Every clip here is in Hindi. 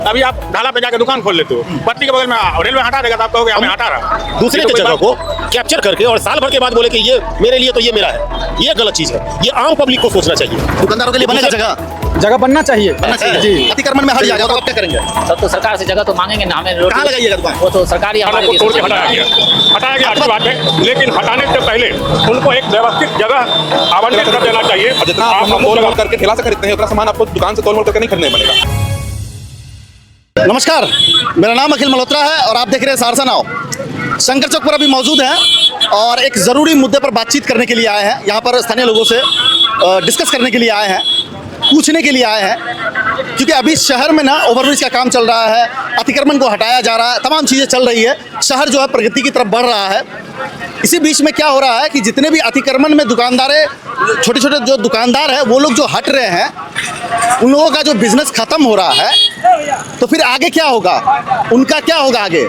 अभी आप ढाला पे जाकर दुकान खोल लेते हो, पट्टी के बगल में रेलवे हटा देगा तो आप कहोगे हमें हटा रहा। दूसरे के जगह को कैप्चर करके और साल भर के बाद बोले कि ये मेरे लिए तो ये मेरा है, ये गलत चीज है। ये आम पब्लिक को सोचना चाहिए। दुकानदारों के लिए बनेगा जगह बनना चाहिए जी। अतिक्रमण में हट जाएगा तो आप क्या करेंगे? तब तो सरकार से जगह तो मांगेंगे ना, हमें कहाँ लगाइएगा दुकान? वो तो सरकारी हमारे लिए तोड़ के हटाया गया अच्छी बात है, लेकिन हटाने से पहले उनको एक व्यवस्थित जगह आवंटित कर देना चाहिए। जितना आप तोल करके ठेला से खरीदते हैं उतना सामान आपको दुकान से तोल करके नहीं खरीदना पड़ेगा। नमस्कार, मेरा नाम अखिल मल्होत्रा है और आप देख रहे हैं सहरसा नाव। शंकर चौक पर अभी मौजूद हैं और एक ज़रूरी मुद्दे पर बातचीत करने के लिए आए हैं। यहाँ पर स्थानीय लोगों से डिस्कस करने के लिए आए हैं, पूछने के लिए आए हैं, क्योंकि अभी शहर में ना ओवरब्रिज का काम चल रहा है, अतिक्रमण को हटाया जा रहा है, तमाम चीज़ें चल रही है, शहर जो है प्रगति की तरफ बढ़ रहा है। इसी बीच में क्या हो रहा है कि जितने भी अतिक्रमण में दुकानदारें, छोटे छोटे जो दुकानदार हैं वो लोग जो हट रहे हैं, उन लोगों का जो बिजनेस ख़त्म हो रहा है, तो फिर आगे क्या होगा, उनका क्या होगा आगे?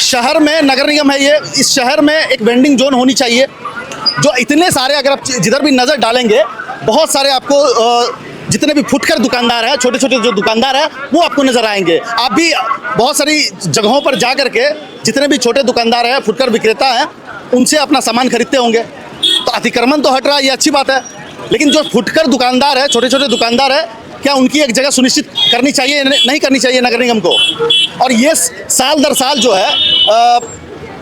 शहर में नगर निगम है ये, इस शहर में एक वेंडिंग जोन होनी चाहिए। जो इतने सारे, अगर आप जिधर भी नज़र डालेंगे, बहुत सारे आपको जितने भी फुटकर दुकानदार हैं, छोटे छोटे जो दुकानदार हैं, वो आपको नज़र आएंगे। आप भी बहुत सारी जगहों पर जा कर के जितने भी छोटे दुकानदार हैं, फुटकर विक्रेता हैं, उनसे अपना सामान खरीदते होंगे। तो अतिक्रमण तो हट रहा है, ये अच्छी बात है, लेकिन जो फुटकर दुकानदार है, छोटे छोटे दुकानदार है, क्या उनकी एक जगह सुनिश्चित करनी चाहिए, नहीं करनी चाहिए नगर निगम को? और ये साल दर साल जो है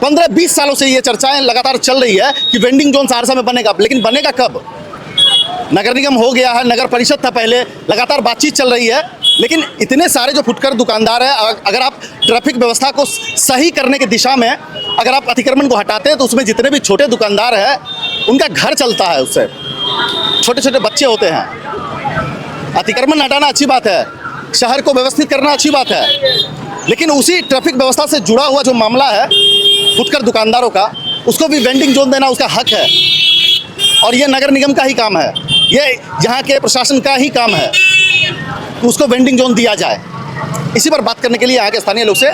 15-20 सालों से ये चर्चाएं लगातार चल रही है कि वेंडिंग जोन सहरसा में बनेगा, लेकिन बनेगा कब? नगर निगम हो गया है, नगर परिषद था पहले, लगातार बातचीत चल रही है, लेकिन इतने सारे जो फुटकर दुकानदार हैं, अगर आप ट्रैफिक व्यवस्था को सही करने की दिशा में अगर आप अतिक्रमण को हटाते हैं तो उसमें जितने भी छोटे दुकानदार हैं उनका घर चलता है, उससे छोटे छोटे बच्चे होते हैं। अतिक्रमण हटाना अच्छी बात है, शहर को व्यवस्थित करना अच्छी बात है, लेकिन उसी ट्रैफिक व्यवस्था से जुड़ा हुआ जो मामला है फुटकर दुकानदारों का, उसको भी वेंडिंग जोन देना उसका हक है और ये नगर निगम का ही काम है, ये यहाँ के प्रशासन का ही काम है कि उसको वेंडिंग जोन दिया जाए। इसी पर बात करने के लिए यहाँ के स्थानीय लोग से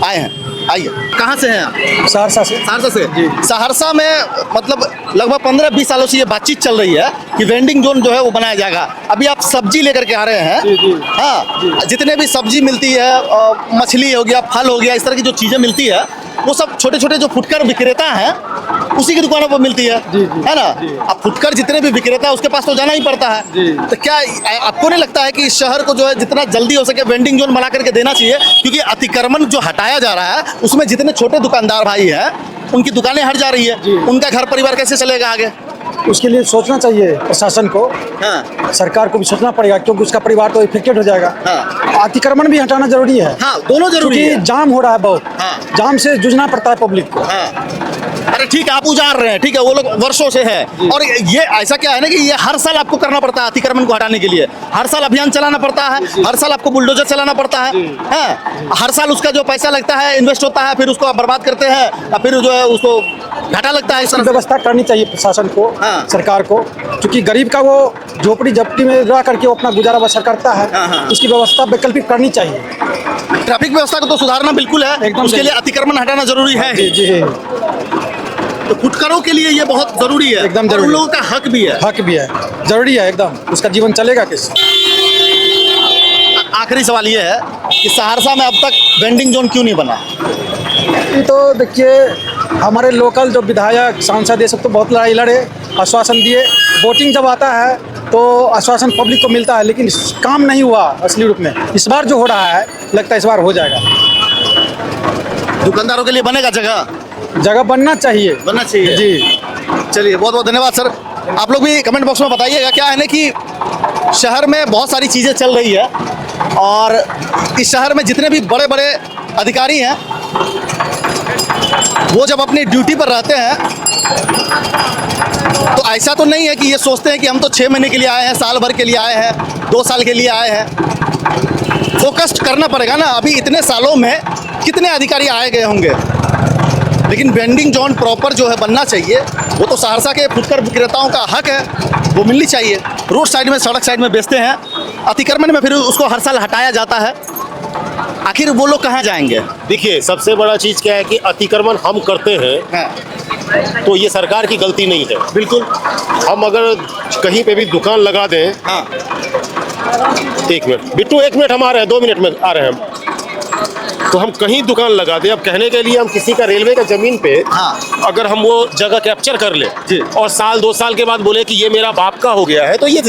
आए हैं। आइए, कहाँ से हैं आप? सहरसा से। सहरसा से जी। सहरसा में मतलब लगभग 15-20 सालों से ये बातचीत चल रही है कि वेंडिंग जोन जो है वो बनाया जाएगा। अभी आप सब्जी लेकर के आ रहे हैं? जी। हाँ, जितने भी सब्जी मिलती है, मछली हो गया, फल हो गया, इस तरह की जो चीज़ें मिलती है वो सब छोटे छोटे जो फुटकर विक्रेता हैं उसी की दुकानों पर मिलती है, है ना? अब फुटकर जितने भी विक्रेता है उसके पास तो जाना ही पड़ता है। तो क्या आपको नहीं लगता है कि इस शहर को जो है जितना जल्दी हो सके वेंडिंग जोन बना करके देना चाहिए? क्योंकि अतिक्रमण जो हटाया जा रहा है उसमें जितने छोटे दुकानदार भाई हैं उनकी दुकानें हट जा रही है, उनका घर परिवार कैसे चलेगा आगे? उसके लिए सोचना चाहिए प्रशासन को, हाँ, सरकार को भी सोचना पड़ेगा, क्योंकि उसका परिवार तो इफेक्टेड हो जाएगा। हाँ, अतिक्रमण भी हटाना जरूरी है। हाँ, दोनों जरूरी है। जाम हो रहा है बहुत। हाँ, जाम से जूझना पड़ता है पब्लिक को। हाँ। अरे ठीक है, आप उजार रहे हैं, ठीक है, वो लोग वर्षों से है। और ये ऐसा क्या है ना कि ये हर साल आपको करना पड़ता है अतिक्रमण को हटाने के लिए, हर साल अभियान चलाना पड़ता है, हर साल आपको बुलडोजर चलाना पड़ता है, हर साल उसका जो पैसा लगता है, इन्वेस्ट होता है, फिर उसको बर्बाद करते हैं, फिर जो है उसको घाटा लगता है। इस तरह व्यवस्था करनी चाहिए प्रशासन को, सरकार को, क्योंकि गरीब का वो झोपड़ी झपटी में रह करके वो अपना गुजारा बसर करता है। उसकी व्यवस्था वैकल्पिक करनी चाहिए। ट्रैफिक व्यवस्था को तो सुधारना बिल्कुल है, एकदम, उसके लिए अतिक्रमण हटाना जरूरी है। जी। तो फुटकरों के लिए ये बहुत जरूरी है, एकदम जरूरी। उन लोगों का हक भी है, जरूरी है एकदम। उसका जीवन चलेगा कैसे? आखिरी सवाल ये है कि सहरसा में अब तक वेंडिंग जोन क्यों नहीं बना? ये तो देखिए, हमारे लोकल जो विधायक सांसद ये सब तो बहुत लड़ाई लड़े, आश्वासन दिए, वोटिंग जब आता है तो आश्वासन पब्लिक को मिलता है, लेकिन काम नहीं हुआ असली रूप में। इस बार जो हो रहा है लगता है इस बार हो जाएगा। दुकानदारों के लिए बनेगा जगह बनना चाहिए जी। चलिए, बहुत बहुत धन्यवाद सर। आप लोग भी कमेंट बॉक्स में बताइएगा। क्या है ना कि शहर में बहुत सारी चीज़ें चल रही है और इस शहर में जितने भी बड़े बड़े अधिकारी हैं वो जब अपनी ड्यूटी पर रहते हैं तो ऐसा तो नहीं है कि ये सोचते हैं कि हम तो 6 महीने के लिए आए हैं, साल भर के लिए आए हैं, 2 साल के लिए आए हैं। फोकस्ड करना पड़ेगा ना। अभी इतने सालों में कितने अधिकारी आए गए होंगे, लेकिन वेंडिंग जोन प्रॉपर जो है बनना चाहिए। वो तो सहरसा के फुटकर विक्रेताओं का हक है, वो मिलनी चाहिए। रोड साइड में, सड़क साइड में बेचते हैं, अतिक्रमण में फिर उसको हर साल हटाया जाता है। आखिर वो लोग कहाँ जाएंगे? देखिए, सबसे बड़ा चीज़ क्या है कि अतिक्रमण हम करते हैं तो ये सरकार की गलती नहीं है। बिल्कुल। हम अगर कहीं पे भी दुकान लगा दें एक मिनट बिट्टू, 1 मिनट हम आ रहे हैं, 2 मिनट में आ रहे हैं हम। तो हम कहीं दुकान लगा दे, अब कहने के लिए हम किसी का रेलवे का जमीन पे हाँ। अगर हम वो जगह कैप्चर कर ले जी। और साल 2 साल के बाद बोले कि ये मेरा बाप का हो गया है, तो ये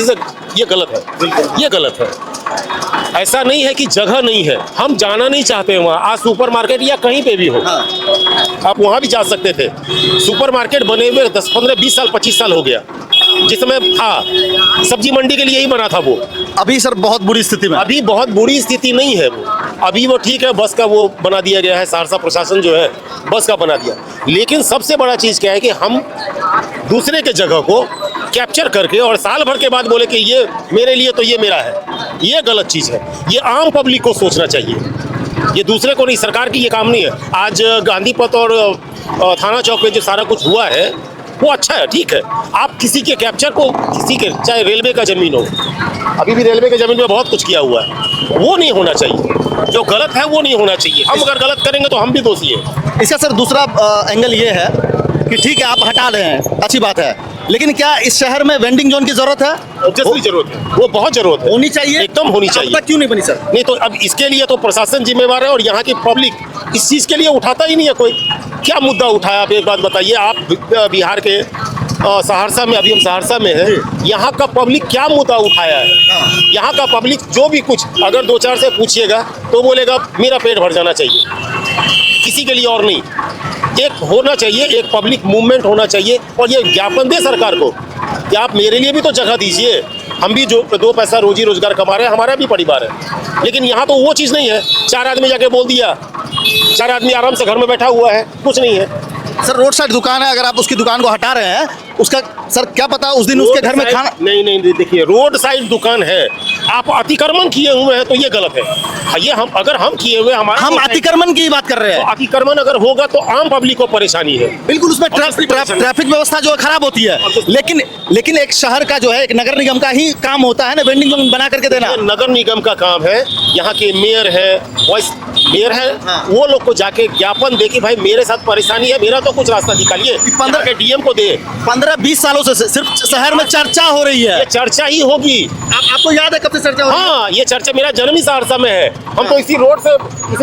गलत है, ये गलत है। ऐसा नहीं है कि जगह नहीं है, हम जाना नहीं चाहते वहाँ। आज सुपरमार्केट या कहीं पे भी हो, आप वहाँ भी जा सकते थे। सुपरमार्केट बने हुए 10, 15, 20 साल, 25 साल हो गया। जिसमें था सब्जी मंडी के लिए ही बना था वो। अभी सर बहुत बुरी स्थिति में। अभी बहुत बुरी स्थिति नहीं है वो, अभी वो ठीक है, बस का वो बना दिया गया है, सहरसा प्रशासन जो है बस का बना दिया। लेकिन सबसे बड़ा चीज़ क्या है कि हम दूसरे के जगह को कैप्चर करके और साल भर के बाद बोले कि ये मेरे लिए तो ये मेरा है, ये गलत चीज़ है। ये आम पब्लिक को सोचना चाहिए, ये दूसरे को नहीं, सरकार की ये काम नहीं है। आज गांधी पथ और थाना चौक पे जो सारा कुछ हुआ है वो अच्छा है, ठीक है। आप किसी के कैप्चर को, किसी के, चाहे रेलवे का ज़मीन हो, अभी भी रेलवे के ज़मीन में बहुत कुछ किया हुआ है, वो नहीं होना चाहिए। जो गलत है वो नहीं होना चाहिए। हम अगर गलत करेंगे तो हम भी दोषी हैं। इसका सर दूसरा एंगल ये है कि ठीक है आप हटा रहे हैं, अच्छी बात है, लेकिन क्या इस शहर में वेंडिंग जोन की जरूरत है? ऑब्वियसली जरूरत है, वो बहुत जरूरत है, होनी चाहिए, एकदम होनी चाहिए। अब तक क्यों नहीं बनी सर? नहीं तो अब इसके लिए तो प्रशासन जिम्मेवार है और यहाँ की पब्लिक इस चीज़ के लिए उठाता ही नहीं है कोई। क्या मुद्दा उठाया आप एक बात बताइए। आप बिहार के सहरसा में, अभी हम सहरसा में है, यहाँ का पब्लिक क्या मुद्दा उठाया है? यहाँ का पब्लिक जो भी कुछ अगर 2-4 से पूछिएगा तो बोलेगा मेरा पेट भर जाना चाहिए, किसी के लिए और नहीं। एक होना चाहिए, एक पब्लिक मूवमेंट होना चाहिए और ये ज्ञापन दे सरकार को कि आप मेरे लिए भी तो जगह दीजिए, हम भी जो 2 पैसा रोजी रोजगार कमा रहे हैं, हमारा भी परिवार है। लेकिन यहाँ तो वो चीज़ नहीं है, 4 आदमी जाके बोल दिया, 4 आदमी आराम से घर में बैठा हुआ है, कुछ नहीं है। सर रोड साइड दुकान है, अगर आप उसकी दुकान को हटा रहे हैं, उसका सर क्या पता उस दिन उसके घर में खाना। नहीं, देखिए रोड साइड दुकान है, आप अतिक्रमण किए हुए हैं तो ये गलत है। ये हम अगर हम किए हुए हम अतिक्रमण की बात कर रहे हैं। अतिक्रमण अगर होगा तो आम पब्लिक को परेशानी है, बिल्कुल, उसमें ट्रैफिक व्यवस्था जो है खराब होती है। लेकिन एक शहर का जो है, एक नगर निगम का ही काम होता है ना वेंडिंग जोन बना करके देना। नगर निगम का काम है, यहाँ के मेयर है, वाइस मेयर है, वो लोग को जाके ज्ञापन दे कि भाई मेरे साथ परेशानी है, मेरा तो कुछ रास्ता निकालिए। 15 के डीएम को दे। 15-20 सालों से सिर्फ शहर में चर्चा हो रही है। ये चर्चा ही होगी। आपको याद है कब से चर्चा हो रही है? हाँ, ये चर्चा, मेरा जन्म ही सहरसा में है, हम तो इसी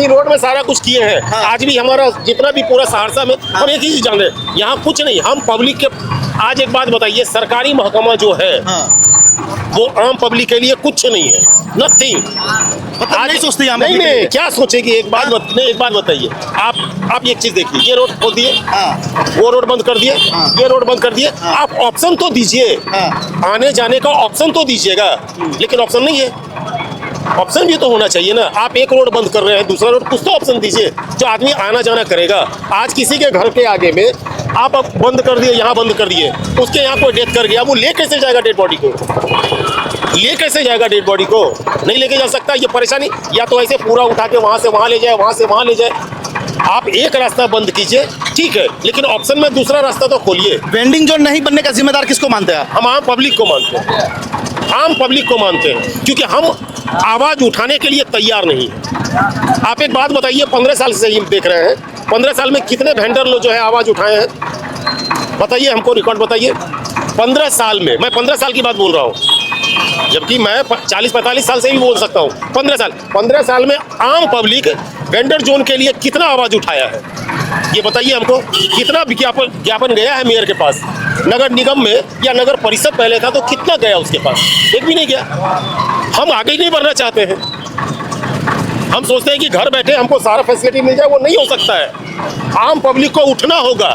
रोड में सारा कुछ किए हैं। आज भी हमारा जितना भी पूरा सहरसा में हम एक ही चीज जान रहे हैं, यहाँ कुछ नहीं, हम पब्लिक के। आज एक बात बताइए, सरकारी महकमा जो है वो आम पब्लिक के लिए कुछ नहीं है, नथिंग। आज नहीं सोचती आम नहीं, पब्लिक के लिए। क्या सोचेगी? एक बात बताइए, आप एक चीज देखिए, ये रोड खोल दिए, वो रोड बंद कर दिए, ये रोड बंद कर दिए। आप ऑप्शन तो दीजिए, आने जाने का ऑप्शन तो दीजिएगा, लेकिन ऑप्शन नहीं है। ऑप्शन भी तो होना चाहिए ना। आप एक रोड बंद कर रहे हैं, दूसरा रोड, कुछ तो ऑप्शन दीजिए जो आदमी आना जाना करेगा। आज किसी के घर के आगे में आप अब बंद कर दिए, यहाँ बंद कर दिए, उसके यहाँ कोई डेथ कर गया, वो ले कैसे जाएगा डेड बॉडी को? ले कैसे जाएगा डेड बॉडी को? नहीं लेके जा सकता। ये परेशानी, या तो ऐसे पूरा उठा के वहाँ से वहाँ ले जाए, वहाँ से वहाँ ले जाए। आप एक रास्ता बंद कीजिए, ठीक है, लेकिन ऑप्शन में दूसरा रास्ता तो खोलिए। वेंडिंग जोन नहीं बनने का जिम्मेदार किसको मानते हैं? हम आम पब्लिक को मानते हैं, आम पब्लिक को मानते हैं, क्योंकि हम आवाज़ उठाने के लिए तैयार नहीं है। आप एक बात बताइए, 15 साल से ही देख रहे हैं, 15 साल में कितने वेंडर लोग जो है आवाज़ उठाए हैं? बताइए हमको, रिकॉर्ड बताइए। 15 साल में, मैं 15 साल की बात बोल रहा हूँ, जबकि मैं 40-45 साल से भी बोल सकता हूँ। 15 साल में आम पब्लिक वेंडर जोन के लिए कितना आवाज़ उठाया है, ये बताइए हमको। कितना ज्ञापन गया है मेयर के पास, नगर निगम में या नगर परिषद पहले था तो कितना गया उसके पास? एक भी नहीं गया। हम आगे ही नहीं बढ़ना चाहते हैं। हम सोचते हैं कि घर बैठे हमको सारा फैसिलिटी मिल जाए, वो नहीं हो सकता है। आम पब्लिक को उठना होगा।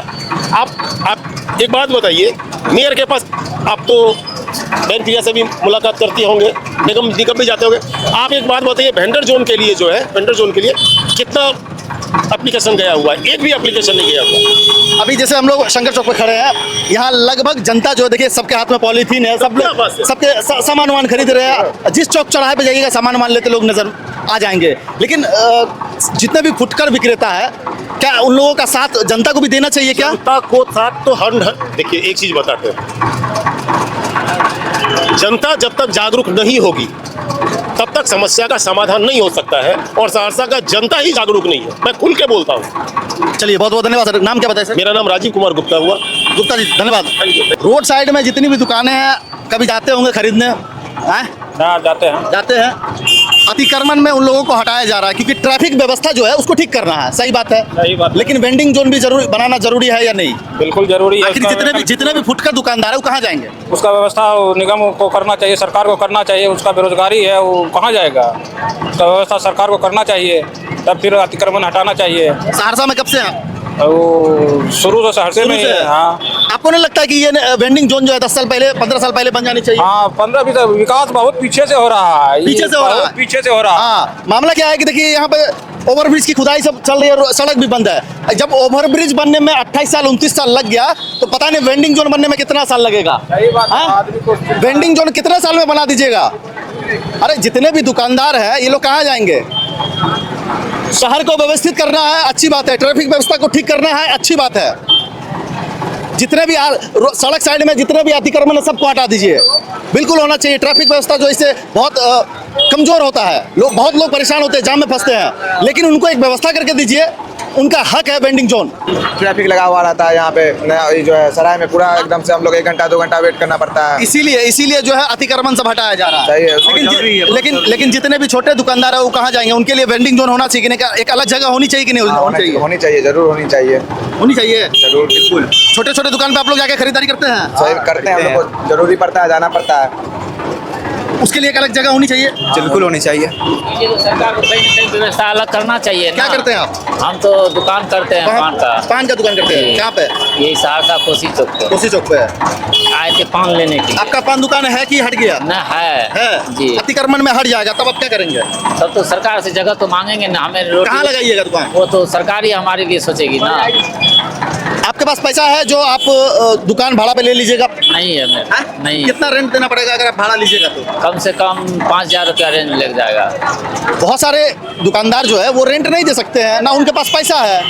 आप एक बात बताइए, मेयर के पास आप तो बहन प्रिया से भी मुलाकात करती होंगे, निगम भी जाते होंगे। आप एक बात बताइए, वेंडर जोन के लिए जो है, वेंडर जोन के लिए कितना एप्लीकेशन गया हुआ है? एक भी एप्लीकेशन नहीं गया हुआ। अभी जैसे हम लोग शंकर चौक पे खड़े हैं, यहाँ लगभग जनता जो देखिए सबके हाथ में पॉलीथीन है, सब लोग सबके सामान वामान खरीद रहे हैं। जिस चौक चौराहे पे जाइएगा सामान वामान लेते लोग नजर आ जाएंगे। लेकिन जितने भी फुटकर विक्रेता है, क्या उन लोगों का साथ जनता को भी देना चाहिए क्या? जनता को साथ तो देखिए एक चीज बताते हैं, जनता जब तक जागरूक नहीं होगी तब तक समस्या का समाधान नहीं हो सकता है, और सहरसा का जनता ही जागरूक नहीं है, मैं खुल के बोलता हूँ। चलिए बहुत बहुत धन्यवाद सर। नाम क्या बताए सर? मेरा नाम राजीव कुमार गुप्ता हुआ। गुप्ता जी धन्यवाद। रोड साइड में जितनी भी दुकानें हैं, कभी जाते होंगे खरीदने? हाँ जाते हैं। जाते हैं। अतिक्रमण में उन लोगों को हटाया जा रहा है क्योंकि ट्रैफिक व्यवस्था जो है उसको ठीक करना है, सही बात है। सही बात। लेकिन वेंडिंग जोन भी जरूरी बनाना जरूरी है या नहीं? बिल्कुल जरूरी है। आखिर जितने भी फुटकर दुकानदार है वो कहाँ जाएंगे? उसका व्यवस्था निगम को करना चाहिए, सरकार को करना चाहिए। उसका बेरोजगारी है, वो कहाँ जाएगा? उसका व्यवस्था सरकार को करना चाहिए, तब फिर अतिक्रमण हटाना चाहिए। सहरसा में कब से हैं? वो शुरू से सहरसे में ही है। हाँ आपको नहीं लगता कि ये वेंडिंग जोन जो है 10 साल पहले 15 साल पहले बन जानी चाहिए? हाँ 15-20 विकास बहुत पीछे से हो रहा है। पीछे से हो रहा है। बहुत पीछे से हो रहा है। हाँ, मामला क्या है कि देखिए यहाँ पे ओवरब्रिज की खुदाई सब चल रही है, सड़क भी बंद है। जब ओवरब्रिज बनने में 28 साल 29 साल लग गया तो पता नहीं वेंडिंग जोन बनने में कितना साल लगेगा। सही बात है। हाँ? आदमी को वेंडिंग जोन कितने साल में बना दीजिएगा? अरे जितने भी दुकानदार हैं ये लोग कहाँ जाएंगे? शहर को व्यवस्थित करना है, अच्छी बात है। ट्रैफिक व्यवस्था को ठीक करना है, अच्छी बात है। जितने भी सड़क साइड में जितने भी अतिक्रमण है सबको हटा दीजिए, बिल्कुल होना चाहिए। ट्रैफिक व्यवस्था जो इससे बहुत कमजोर होता है, बहुत लोग परेशान होते हैं, जाम में फंसते हैं, लेकिन उनको एक व्यवस्था करके दीजिए, उनका हक है वेंडिंग जोन। ट्रैफिक लगा हुआ रहता है यहाँ पे, नया ये जो है सराय में पूरा एकदम से हम लोग 1 घंटा 2 घंटा वेट करना पड़ता है। इसीलिए जो है अतिक्रमण सब हटाया जा रहा है। सही है। लेकिन जितने भी छोटे दुकानदार है वो कहाँ जाएंगे? उनके लिए वेंडिंग जोन होना चाहिए कि नहीं? एक अलग जगह होनी चाहिए कि नहीं होनी चाहिए? होनी चाहिए, जरूर होनी चाहिए। होनी चाहिए जरूर, बिल्कुल। छोटे छोटे दुकान पे आप लोग जाके खरीदारी करते हैं? सही करते हैं, हम लोग को जरूरी पड़ता है, जाना पड़ता है। उसके लिए एक अलग जगह होनी चाहिए। बिल्कुल होनी चाहिए। ये तो सरकार को कहीं न कहीं व्यवस्था अलग करना चाहिए ना। क्या करते हैं आप? हम तो दुकान करते हैं पान का। पान का दुकान करते हैं? जी। कहाँ पे? यही सहरसा कोसी चौक पे कोसी चौक पे है। आए थे पान लेने के लिए। आपका पान दुकान है कि हट गया? न है जी। अतिक्रमण में हट जाएगा तब आप क्या करेंगे? तब तो सरकार से जगह तो मांगेंगे ना, हमें रोटी कहाँ लगाइएगा दुकान? वो तो सरकार ही हमारे लिए सोचेगी ना। आपके पास पैसा है जो आप दुकान भाड़ा पे ले लीजिएगा? नहीं है मेरा, नहीं। कितना रेंट देना पड़ेगा अगर आप भाड़ा लीजिएगा तो? कम से कम 5,000 रुपया रेंज लग जाएगा। बहुत सारे दुकानदार जो है वो रेंट नहीं दे सकते हैं, ना उनके पास पैसा है,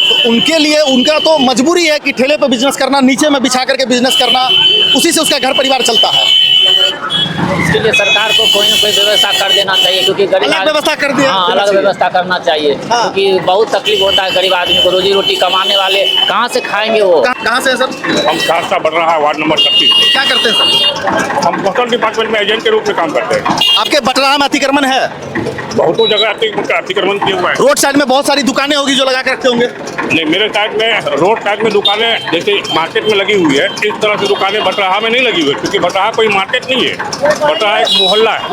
तो उनके लिए उनका तो मजबूरी है कि ठेले पे बिजनेस करना, नीचे में बिछा करके बिजनेस करना, उसी से उसका घर परिवार चलता है। इसके लिए सरकार को कोई ना कोई व्यवस्था कर देना चाहिए, क्योंकि गरीब अलग व्यवस्था कर दिया। हाँ, अलग व्यवस्था करना चाहिए। हाँ। क्योंकि बहुत तकलीफ होता है गरीब आदमी को, रोजी रोटी कमाने वाले कहाँ से खाएंगे वो? कहाँ से है सर? हम सहरसा बढ़ रहा है, वार्ड नंबर 36। क्या करते हैं सर? हम पोस्टल डिपार्टमेंट में एजेंट के रूप में काम करते हैं। आपके बटरा में अतिक्रमण है? बहुतों जगह अतिक्रमण किए हुआ है। रोड साइड में बहुत सारी दुकानें होगी जो लगा के रखते होंगे। नहीं, मेरे साइड में रोड साइड में दुकानें जैसे मार्केट में लगी हुई है, इस तरह से दुकानें बटराहा में नहीं लगी हुई है, क्योंकि बटराहा कोई मार्केट नहीं है। बटराहा एक मोहल्ला है।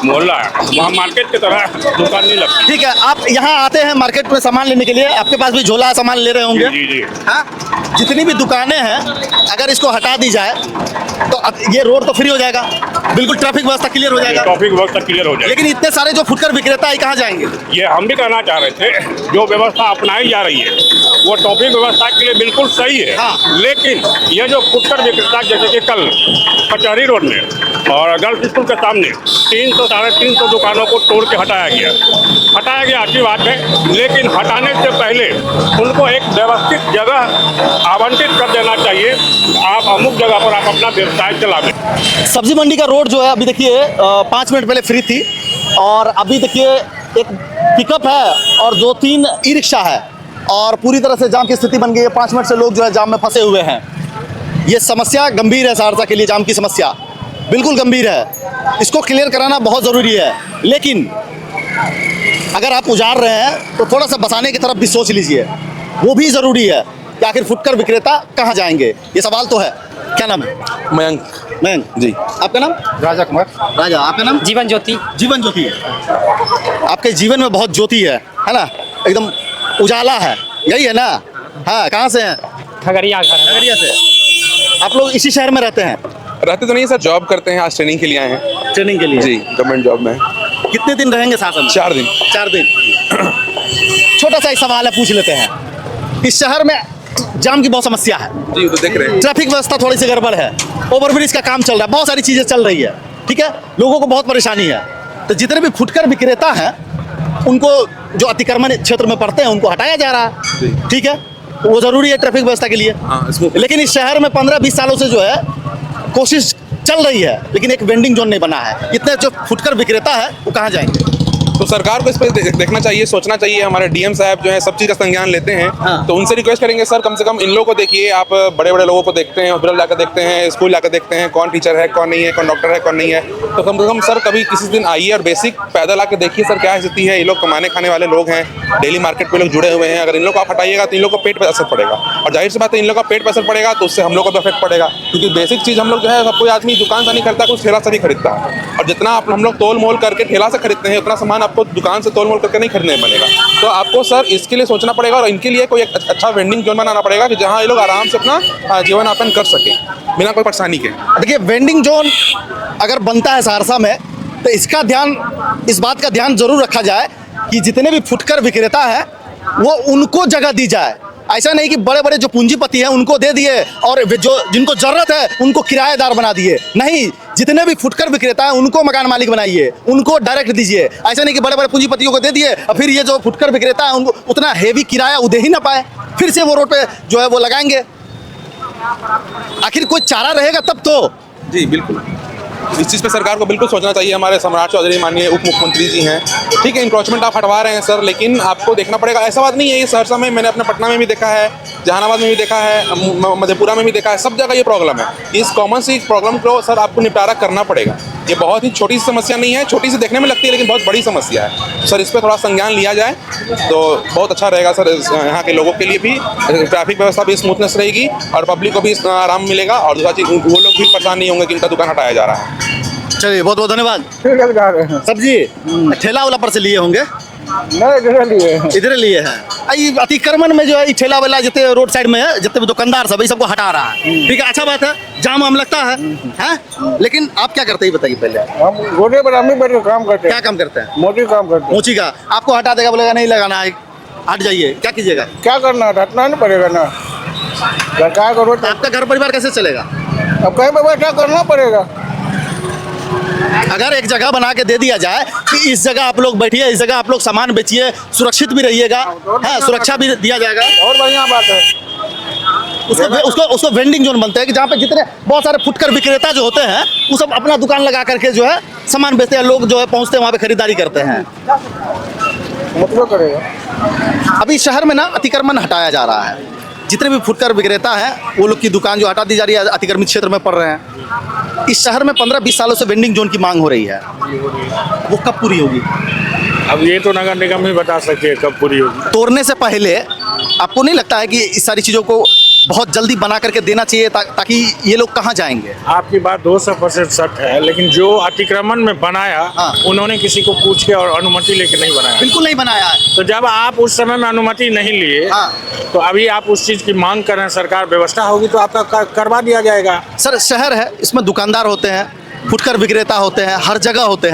मोहल्ला है, वहाँ मार्केट की तरह दुकान नहीं लगती। ठीक है, आप यहाँ आते हैं मार्केट में सामान लेने के लिए, आपके पास भी झोला सामान ले रहे होंगे। जी जी। हाँ, जितनी भी दुकानें हैं अगर इसको हटा दी जाए तो अब ये रोड तो फ्री हो जाएगा, बिल्कुल ट्रैफिक व्यवस्था क्लियर हो जाएगा। ट्रैफिक व्यवस्था क्लियर हो जाएगी। लेकिन इतने सारे जो फुटकर विक्रेता है कहाँ जाएंगे? ये हम भी कहना चाह रहे थे, जो व्यवस्था अपनाई जा रही है वो ट्रैफिक व्यवस्था के लिए बिल्कुल सही है। हाँ। लेकिन ये जो फुटकर विक्रेता, जैसे कि कल कचहरी रोड में और गर्ल्स स्कूल के सामने 300 साढ़े 300 दुकानों को तोड़ के हटाया गया, अच्छी बात है। लेकिन हटाने से पहले उनको एक व्यवस्थित जगह आवंटित कर देना चाहिए। आप अमुक जगह पर आप अपना व्यवसाय चलावें। सब्जी मंडी का रोड जो है अभी देखिए 5 मिनट पहले फ्री थी, और अभी देखिए एक पिकअप है और 2-3 ई रिक्शा है, और पूरी तरह से जाम की स्थिति बन गई है। 5 मिनट से लोग जो है जाम में फंसे हुए हैं। ये समस्या गंभीर है, सहरसा के लिए जाम की समस्या बिल्कुल गंभीर है, इसको क्लियर कराना बहुत ज़रूरी है। लेकिन अगर आप उजाड़ रहे हैं तो थोड़ा सा बचाने की तरफ भी सोच लीजिए, वो भी ज़रूरी है कि आखिर फुटकर विक्रेता कहाँ जाएंगे, ये सवाल तो है। क्या नाम है? मयंक जी। आपका नाम? राजा कुमार। राजा, आपका नाम? जीवन ज्योति। जीवन ज्योति है। आपके जीवन में बहुत ज्योति है ना? एकदम उजाला है, यही है ना? हाँ, कहाँ से हैं? खगड़िया खगड़िया से। आप लोग इसी शहर में रहते हैं? रहते तो नहीं सर, जॉब करते हैं, आज ट्रेनिंग के लिए आए हैं। ट्रेनिंग के लिए? जी, गवर्नमेंट जॉब में। कितने दिन रहेंगे शासन में? 4 दिन। 4 दिन। छोटा सा एक सवाल है, पूछ लेते हैं। इस शहर में जाम की बहुत समस्या है जी, तो देख रहे हैं। ट्रैफिक व्यवस्था थोड़ी सी गड़बड़ है, ओवरब्रिज का काम चल रहा है, बहुत सारी चीजें चल रही है, ठीक है, लोगों को बहुत परेशानी है। तो जितने भी फुटकर विक्रेता हैं उनको, जो अतिक्रमण क्षेत्र में पड़ते हैं, उनको हटाया जा रहा है, ठीक है, वो जरूरी है ट्रैफिक व्यवस्था के लिए। लेकिन इस शहर में 15-20 सालों से जो है कोशिश चल रही है, लेकिन एक वेंडिंग जोन नहीं बना है। इतने जो फुटकर विक्रेता है वो कहाँ जाएंगे? तो सरकार को इस पर देखना चाहिए, सोचना चाहिए। हमारे डीएम साहब जो है सब चीज़ का संज्ञान लेते हैं। तो उनसे रिक्वेस्ट करेंगे सर, कम से कम इन लोगों को देखिए, आप बड़े बड़े लोगों को देखते हैं, हॉस्पिटल जाकर देखते हैं, स्कूल जाकर देखते हैं, कौन टीचर है कौन नहीं है, कौन डॉक्टर है कौन नहीं है। तो कम से कम सर कभी किसी दिन आइए और बेसिक पैदल आकर देखिए सर क्या स्थिति है। ये लोग कमाने खाने वाले लोग हैं, डेली मार्केट पे लोग जुड़े हुए हैं। अगर इन लोग को आप हटाइएगा तो इन लोग को पेट पर असर पड़ेगा, और जाहिर सी बात है इन लोग का पेट पर असर पड़ेगा तो उससे हम लोग को भी इफेक्ट पड़ेगा। क्योंकि बेसिक चीज़ हम लोग जो है, कोई आदमी दुकान से नहीं खरीदता, कुछ ठेला से नहीं खरीदता। और जितना हम लोग तोल मोल करके ठेला से खरीदते हैं, उतना सामान आपको दुकान से तोल मोल करके नहीं खरीदने बनेगा। तो आपको सर इसके लिए सोचना पड़ेगा, और इनके लिए कोई एक अच्छा वेंडिंग जोन बनाना पड़ेगा कि जहाँ ये लोग आराम से अपना जीवन यापन कर सके बिना कोई परेशानी के। देखिए, वेंडिंग जोन अगर बनता है सहरसा में तो इसका ध्यान, इस बात का ध्यान जरूर रखा जाए कि जितने भी फुटकर विक्रेता है वो उनको जगह दी जाए। ऐसा नहीं कि बड़े बड़े जो पूंजीपति हैं उनको दे दिए और जो जिनको जरूरत है उनको किराएदार बना दिए। नहीं, जितने भी फुटकर विक्रेता हैं उनको मकान मालिक बनाइए, उनको डायरेक्ट दीजिए। ऐसा नहीं कि बड़े बड़े पूंजीपतियों को दे दिए और फिर ये जो फुटकर विक्रेता है उनको उतना हेवी किराया वो दे ही ना पाए, फिर से वो रोड पे जो है वो लगाएंगे। आखिर कोई चारा रहेगा तब तो। जी बिल्कुल, इस चीज़ पे सरकार को बिल्कुल सोचना चाहिए। हमारे सम्राट चौधरी माननीय उप मुख्यमंत्री जी हैं, ठीक है इंक्रोचमेंट आप हटवा रहे हैं सर, लेकिन आपको देखना पड़ेगा। ऐसा बात नहीं है, ये सहरसा में मैंने अपने पटना में भी देखा है, जहानाबाद में भी देखा है, मधेपुरा में भी देखा है, सब जगह ये प्रॉब्लम है। इस कॉमन सी प्रॉब्लम को सर आपको निपटारा करना पड़ेगा। ये बहुत ही छोटी सी समस्या नहीं है, छोटी सी देखने में लगती है लेकिन बहुत बड़ी समस्या है। सर इस पर थोड़ा संज्ञान लिया जाए तो बहुत अच्छा रहेगा सर, यहाँ के लोगों के लिए भी ट्रैफिक व्यवस्था भी स्मूथनेस रहेगी और पब्लिक को भी आराम मिलेगा, और दूसरा चीज़ वो लोग भी परेशान नहीं होंगे कि इनका दुकान हटाया जा रहा है। चलिए, बहुत बहुत धन्यवाद। सब्जी ठेला वाला पर से लिए होंगे? इधर लिए हैं। अतिक्रमण में जो है ठेला वाला जितने रोड साइड में है, जितने दुकानदार सब सबको हटा रहा है, ठीक है, अच्छा बात है, जाम वाम लगता है, हैं? लेकिन आप क्या करते हैं बताइए पहले। हम गोडे पर हम ही बैठ के काम करते हैं। क्या काम करते हैं? मोटी काम करते हैं। मोची का आपको हटा देगा, बोलेगा नहीं लगाना है, हट जाइए, क्या कीजिएगा? क्या करना है, हटना नहीं पड़ेगा ना। सरकार को रोड, आपका घर परिवार कैसे चलेगा? अब कहीं पर बैठा करना पड़ेगा। अगर एक जगह बना के दे दिया जाए कि इस जगह आप लोग बैठिए, इस जगह आप लोग सामान बेचिए, सुरक्षित भी रहिएगा, हाँ, सुरक्षा भी दिया जाएगा, बहुत बढ़िया बात है। उसको वेंडिंग जोन बनते हैं कि जहाँ पे जितने बहुत सारे फुटकर विक्रेता जो होते हैं वो सब अपना दुकान लगा करके जो है सामान बेचते हैं, लोग जो है पहुँचते हैं वहाँ पे खरीदारी करते हैं। मतलब करेगा। अभी शहर में ना अतिक्रमण हटाया जा रहा है, जितने भी फुटकर विक्रेता हैं वो लोग की दुकान जो हटा दी जा रही है, अतिक्रमित क्षेत्र में पड़ रहे हैं। इस शहर में 15-20 सालों से वेंडिंग जोन की मांग हो रही है, वो कब पूरी होगी? अब ये तो नगर निगम ही बता सकते हैं कब पूरी होगी। तोड़ने से पहले आपको नहीं लगता है कि इस सारी चीज़ों को बहुत जल्दी बना करके देना चाहिए ताकि ये लोग कहाँ जाएंगे? आपकी बात 200% सच है, लेकिन जो अतिक्रमण में बनाया उन्होंने किसी को पूछ के और अनुमति लेके नहीं बनाया। बिल्कुल नहीं बनाया है। तो जब आप उस समय में अनुमति नहीं लिए तो अभी आप उस चीज़ की मांग कर रहे हैं, सरकार व्यवस्था होगी तो आपका करवा दिया जाएगा। सर शहर है, इसमें दुकानदार होते हैं, फुटकर विक्रेता होते हैं, हर जगह होते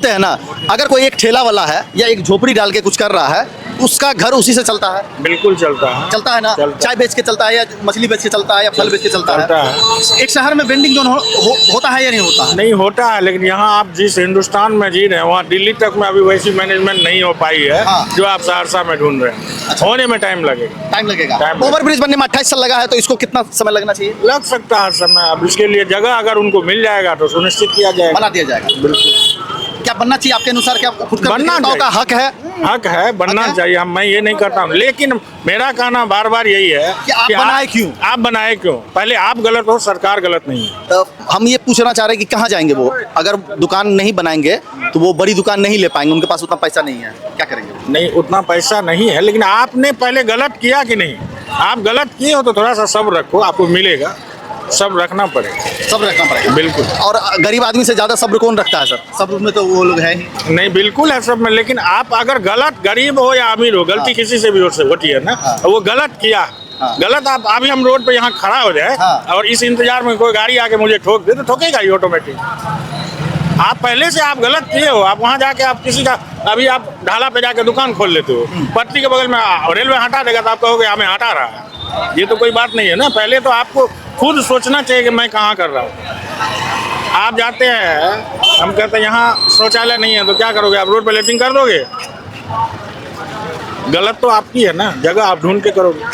हैं ना। अगर कोई एक ठेला वाला है या एक झोपड़ी डाल के कुछ कर रहा है, उसका घर उसी से चलता है। बिल्कुल चलता है ना, चाय बेच के चलता है या मछली बेच के चलता है या फल बेच के चलता है। एक शहर में वेंडिंग जोन होता है या नहीं होता है? नहीं होता है, लेकिन यहाँ आप जिस हिंदुस्तान में जी रहे हैं वहाँ दिल्ली तक में अभी वैसी मैनेजमेंट नहीं हो पाई है जो आप सहरसा में ढूंढ रहे हैं। अच्छा। होने में टाइम लगेगा। ओवरब्रिज बनने में 28 साल लगा है, तो इसको कितना समय लगना चाहिए? लग सकता है समय। अब इसके लिए जगह अगर उनको मिल जाएगा तो सुनिश्चित किया जाएगा, बना दिया जाएगा। बिल्कुल। क्या बनना चाहिए आपके अनुसार? क्या फुटकर विक्रेताओं का हक है? बनना चाहिए। हम मैं ये नहीं करता हूँ, लेकिन मेरा कहना बार बार यही है कि आप बनाए क्यों? पहले आप गलत हो, सरकार गलत नहीं है। तो हम ये पूछना चाह रहे हैं कि कहाँ जाएंगे वो? अगर दुकान नहीं बनाएंगे तो वो बड़ी दुकान नहीं ले पाएंगे, उनके पास उतना पैसा नहीं है, क्या करेंगे? नहीं, उतना पैसा नहीं है, लेकिन आपने पहले गलत किया कि नहीं? आप गलत किए हो तो थोड़ा सा सब्र रखो, आपको मिलेगा। सब रखना पड़ेगा। बिल्कुल। और गरीब आदमी से ज्यादा सब्र कौन रखता है सर? सब्र में तो वो लोग है ही नहीं। बिल्कुल है सब में, लेकिन आप अगर गलत, गरीब हो या अमीर हो, गलती किसी से भी होती है ना। वो गलत किया, गलत। आप अभी हम रोड पे यहाँ खड़ा हो जाए और इस इंतजार में कोई गाड़ी आके मुझे ठोक दे तो ठोकेगा ही ऑटोमेटिक। आप पहले से आप गलत किए हो, आप वहाँ जाके आप किसी का, अभी आप ढाला पे जाके दुकान खोल लेते हो, पटरी के बगल में रेलवे हटा देगा तो आप कहोगे हमें हटा रहा है। ये तो कोई बात नहीं है ना। पहले तो आपको खुद सोचना चाहिए कि मैं कहाँ कर रहा हूँ। आप जाते हैं, हम कहते हैं यहाँ शौचालय नहीं है तो क्या करोगे? आप रोड पे लेटिंग कर दोगे? गलत तो आपकी है ना, जगह आप ढूंढ के करोगे।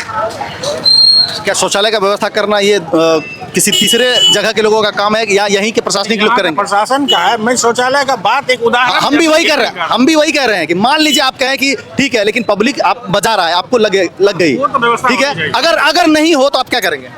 क्या शौचालय का व्यवस्था करना ये किसी तीसरे जगह के लोगों का काम है या यहीं के प्रशासनिक लोग करेंगे? प्रशासन का है, मैं शौचालय का बात एक उदाहरण हम भी वही कर रहे हैं, हम भी वही कह रहे हैं कि मान लीजिए आप कहें कि ठीक है, लेकिन पब्लिक आप बजा रहा है, आपको लग गई, वो तो व्यवस्था ठीक है, होनी चाहिए। अगर नहीं हो तो आप क्या करेंगे?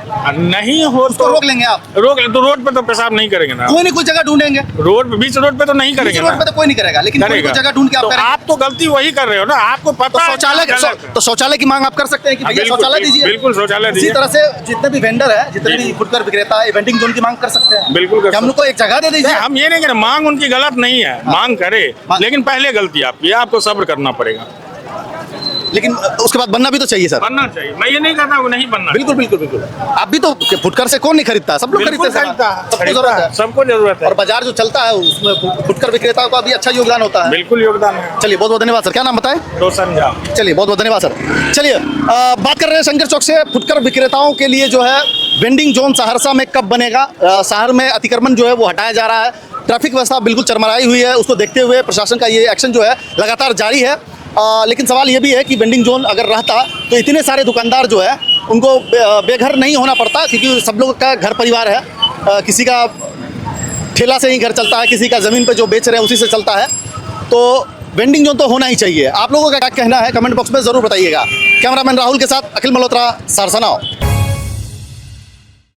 नहीं हो उसको रोक लेंगे आप? रोक तो रोड पे तो पेशाब नहीं करेंगे ना, कोई नहीं कोई जगह ढूंढेंगे, रोड पे बीच रोड पे तो नहीं करेंगे रोड पे ना, तो कोई नहीं करेगा, लेकिन कोई जगह ढूंढ के आप तो करेंगे। आप तो गलती वही कर रहे हो ना, आपको तो पता है शौचालय कि गलत है। तो शौचालय की मांग आप कर सकते हैं कि भैया बिल्कुल, शौचालय दीजिए, बिल्कुल शौचालय इसी दीजिए। तरह से जितने भी वेंडर है, जितने भी फुटकर विक्रेता है, वेंडिंग जोन की मांग कर सकते हैं। बिल्कुल कर कि हम लोग को एक जगह दे दीजिए। हम ये नहीं कह रहे, मांग उनकी गलत नहीं है, मांग करे, लेकिन पहले गलती आपकी, आपको सब्र करना पड़ेगा, लेकिन उसके बाद बनना भी तो चाहिए सर। बनना चाहिए। मैं ये नहीं कहता वो नहीं बनना, बिल्कुल बिल्कुल बिल्कुल। आप भी तो फुटकर से कौन नहीं खरीदता, सब लोग बिल्कुल खरीदते हैं, खरीदता है, सबको जरूरत है, सबको जरूरत है, और बाजार जो चलता है उसमें फुटकर विक्रेताओं का भी अच्छा योगदान होता है। बिल्कुल योगदान है। चलिए बहुत बहुत धन्यवाद सर, क्या नाम बताएं? रोशन झा। चलिए बहुत बहुत धन्यवाद सर। चलिए बात कर रहे हैं शंकर चौक से, फुटकर विक्रेताओं के लिए जो है वेंडिंग जोन सहरसा में कब बनेगा? शहर में अतिक्रमण जो है वो हटाया जा रहा है, ट्रैफिक व्यवस्था बिल्कुल चरमराई हुई है, उसको देखते हुए प्रशासन का ये एक्शन जो है लगातार जारी है। लेकिन सवाल ये भी है कि वेंडिंग जोन अगर रहता तो इतने सारे दुकानदार जो है उनको बेघर नहीं होना पड़ता, क्योंकि सब लोगों का घर परिवार है, किसी का ठेला से ही घर चलता है, किसी का ज़मीन पे जो बेच रहे हैं उसी से चलता है, तो वेंडिंग जोन तो होना ही चाहिए। आप लोगों का क्या कहना है कमेंट बॉक्स में ज़रूर बताइएगा। कैमरामैन राहुल के साथ अखिल मल्होत्रा, सहरसा नाउ।